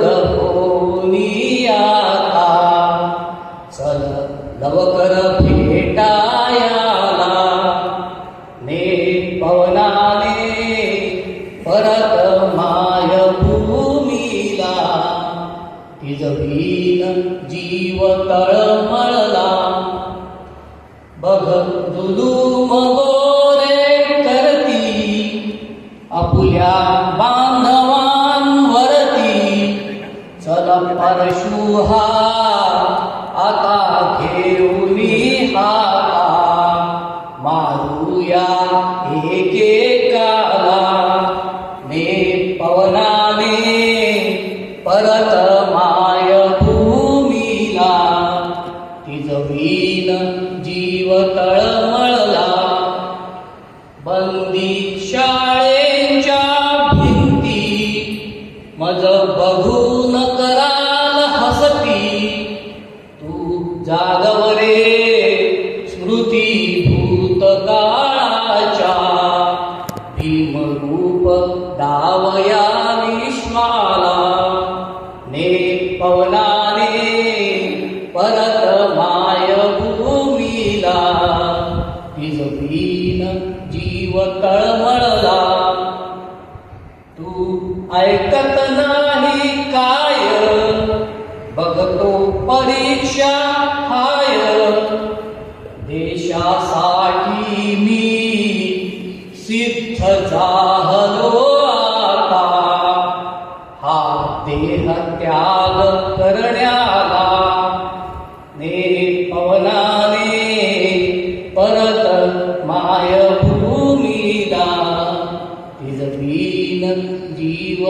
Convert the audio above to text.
गरुड होनी आता, चल लवकर भेटायाला, ने पवनाने परत मायभूमीला, तिजवीन जीव तळमळला. बघ जुलूम गोरे करती, आपुल्या बांधवांवरती. चल परशु हा आता घेऊनी हाता, मारूया एकेकाला. ने पवनाने परत मायभूमीला, तिजवीन जीव तळमळला. बंदी शाळेच्या भिंती, मज बघून कराल हसती. तू जागवरे स्मृती भूतकाळाच्या, भीमरूप डावया विश्वाला. ने पवनाने परत मायभूमीला, तिजवीन जीव तळमळला. तू ऐकत नाही काय, बघतो परीक्षा हाय. देशासाठी मी सिद्ध झालो आता, हा देह त्याग करण्याला. ने पवनाने परत मायभूमीला, तिजवीन जीव